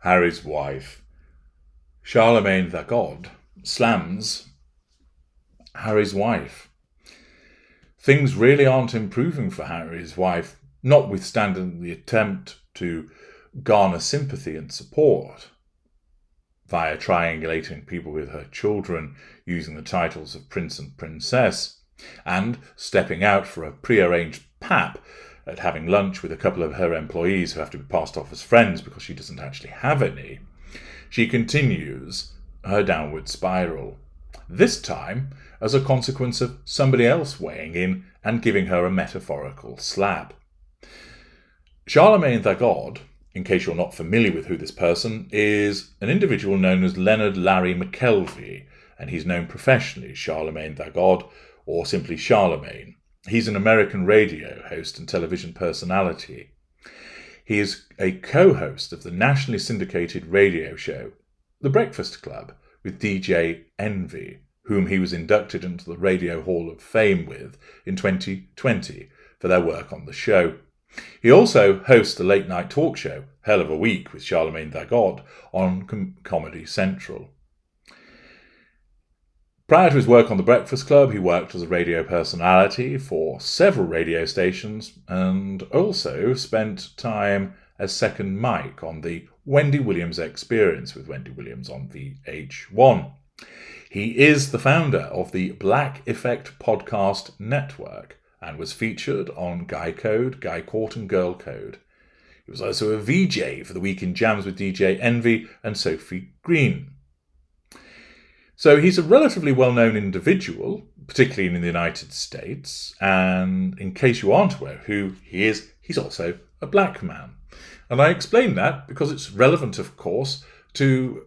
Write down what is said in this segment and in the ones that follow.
Harry's wife, Charlamagne the God, slams Harry's wife. Things really aren't improving for Harry's wife, notwithstanding the attempt to garner sympathy and support via triangulating people with her children using the titles of Prince and Princess, and stepping out for a pre-arranged pap at having lunch with a couple of her employees who have to be passed off as friends because she doesn't actually have any. She continues her downward spiral, this time as a consequence of somebody else weighing in and giving her a metaphorical slap. Charlamagne the God, in case you're not familiar with who this person is, an individual known as Leonard Larry McKelvey, and he's known professionally as Charlamagne the God, or simply Charlamagne. He's an American radio host and television personality. He is a co-host of the nationally syndicated radio show, The Breakfast Club, with DJ Envy, whom he was inducted into the Radio Hall of Fame with in 2020 for their work on the show. He also hosts the late-night talk show, Hell of a Week with Charlamagne the God, on Comedy Central. Prior to his work on The Breakfast Club, he worked as a radio personality for several radio stations and also spent time as second mic on the Wendy Williams Experience with Wendy Williams on VH1. He is the founder of the Black Effect Podcast Network and was featured on Guy Code, Guy Court and Girl Code. He was also a VJ for the Week in Jams with DJ Envy and Sophie Green. So he's a relatively well-known individual, particularly in the United States, and in case you aren't aware who he is, he's also a black man. And I explain that because it's relevant, of course, to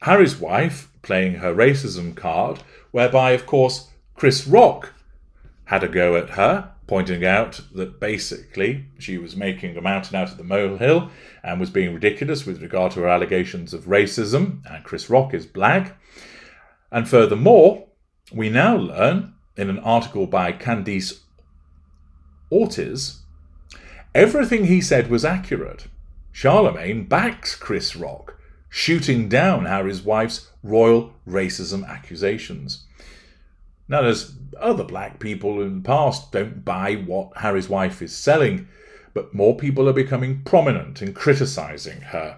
Harry's wife playing her racism card, whereby, of course, Chris Rock had a go at her, pointing out that basically she was making a mountain out of the molehill and was being ridiculous with regard to her allegations of racism, and Chris Rock is black. And furthermore, we now learn, in an article by Candice Ortiz, everything he said was accurate. Charlamagne backs Chris Rock, shooting down Harry's wife's royal racism accusations. Now, there's other black people in the past don't buy what Harry's wife is selling, but more people are becoming prominent in criticising her.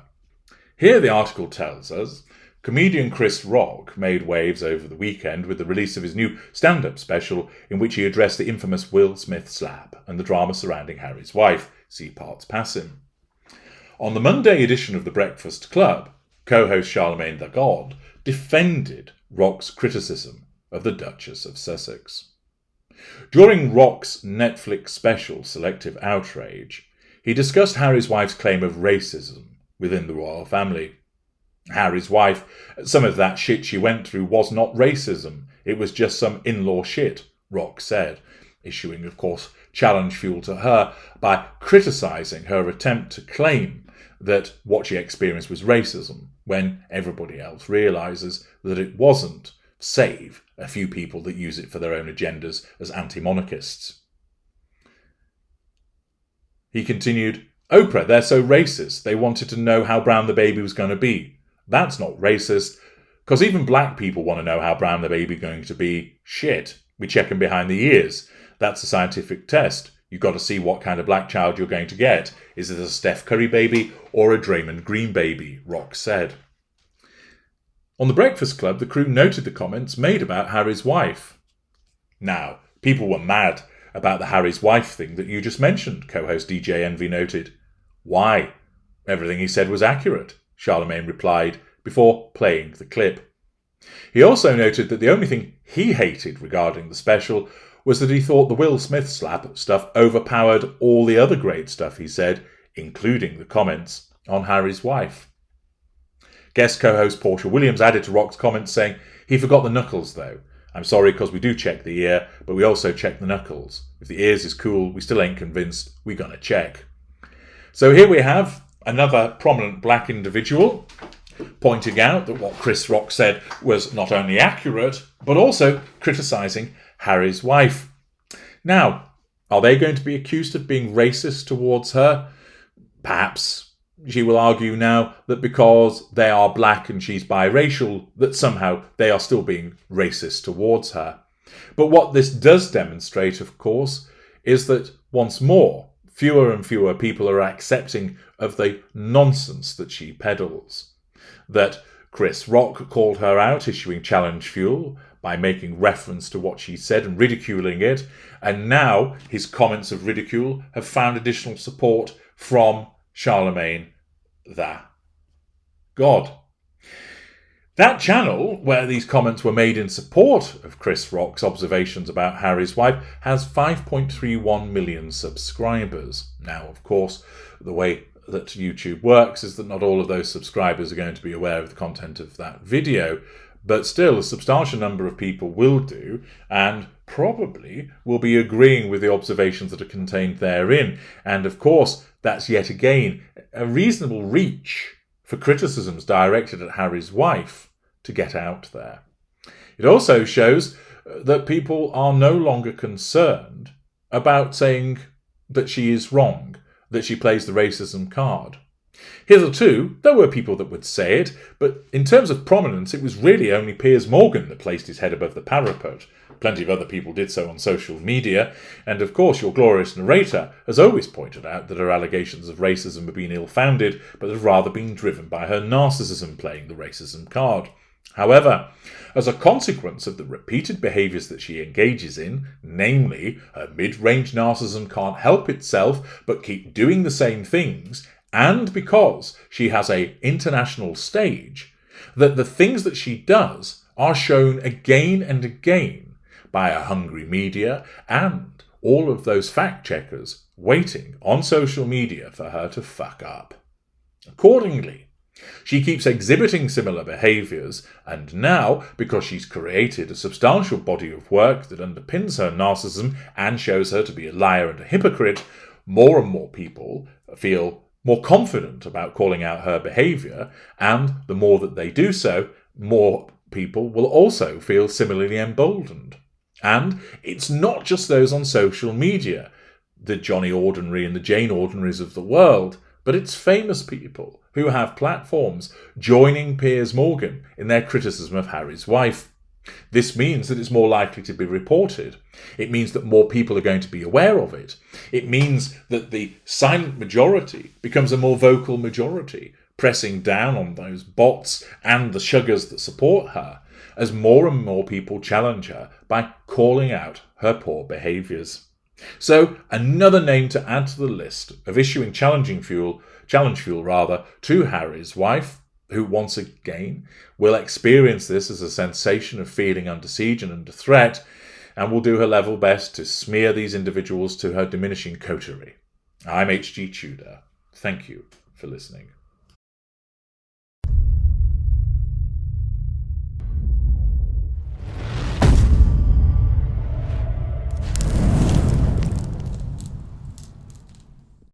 Here the article tells us, comedian Chris Rock made waves over the weekend with the release of his new stand-up special in which he addressed the infamous Will Smith slap and the drama surrounding Harry's wife. See parts pass him. On the Monday edition of The Breakfast Club, co-host Charlamagne the God defended Rock's criticism of the Duchess of Sussex. During Rock's Netflix special Selective Outrage, he discussed Harry's wife's claim of racism within the royal family. Harry's wife, some of that shit she went through was not racism, it was just some in-law shit, Rock said, issuing, of course, challenge fuel to her by criticising her attempt to claim that what she experienced was racism, when everybody else realises that it wasn't, save a few people that use it for their own agendas as anti-monarchists. He continued, Oprah, they're so racist, they wanted to know how brown the baby was going to be. That's not racist, because even black people want to know how brown the baby's going to be. Shit, we check them behind the ears. That's a scientific test. You've got to see what kind of black child you're going to get. Is it a Steph Curry baby or a Draymond Green baby? Rock said. On The Breakfast Club, the crew noted the comments made about Harry's wife. Now, people were mad about the Harry's wife thing that you just mentioned, co-host DJ Envy noted. Why? Everything he said was accurate, Charlamagne replied before playing the clip. He also noted that the only thing he hated regarding the special was that he thought the Will Smith slap stuff overpowered all the other great stuff he said, including the comments on Harry's wife. Guest co-host Portia Williams added to Rock's comments saying, he forgot the knuckles though. I'm sorry because we do check the ear, but we also check the knuckles. If the ears is cool, we still ain't convinced, we gonna check. So here we have another prominent black individual pointing out that what Chris Rock said was not only accurate, but also criticising Harry's wife. Now, are they going to be accused of being racist towards her? Perhaps she will argue now that because they are black and she's biracial, that somehow they are still being racist towards her. But what this does demonstrate, of course, is that once more, fewer and fewer people are accepting of the nonsense that she peddles. That Chris Rock called her out, issuing challenge fuel by making reference to what she said and ridiculing it, and now his comments of ridicule have found additional support from Charlamagne, the God. That channel, where these comments were made in support of Chris Rock's observations about Harry's wife, has 5.31 million subscribers. Now, of course, the way that YouTube works is that not all of those subscribers are going to be aware of the content of that video, but still a substantial number of people will do, and probably will be agreeing with the observations that are contained therein. And of course, that's yet again a reasonable reach for criticisms directed at Harry's wife to get out there. It also shows that people are no longer concerned about saying that she is wrong, that she plays the racism card. Hitherto, there were people that would say it, but in terms of prominence, it was really only Piers Morgan that placed his head above the parapet. Plenty of other people did so on social media, and of course your glorious narrator has always pointed out that her allegations of racism have been ill-founded, but have rather been driven by her narcissism playing the racism card. However, as a consequence of the repeated behaviours that she engages in, namely, her mid-range narcissism can't help itself but keep doing the same things, and because she has an international stage, that the things that she does are shown again and again by a hungry media and all of those fact-checkers waiting on social media for her to fuck up. Accordingly, she keeps exhibiting similar behaviours, and now, because she's created a substantial body of work that underpins her narcissism and shows her to be a liar and a hypocrite, more and more people feel more confident about calling out her behaviour, and the more that they do so, more people will also feel similarly emboldened. And it's not just those on social media, the Johnny Ordinary and the Jane Ordinaries of the world, but it's famous people who have platforms joining Piers Morgan in their criticism of Harry's wife. This means that it's more likely to be reported. It means that more people are going to be aware of it. It means that the silent majority becomes a more vocal majority, pressing down on those bots and the sugars that support her, as more and more people challenge her by calling out her poor behaviours. So, another name to add to the list of issuing challenge fuel to Harry's wife, who once again will experience this as a sensation of feeling under siege and under threat, and will do her level best to smear these individuals to her diminishing coterie. I'm HG Tudor. Thank you for listening.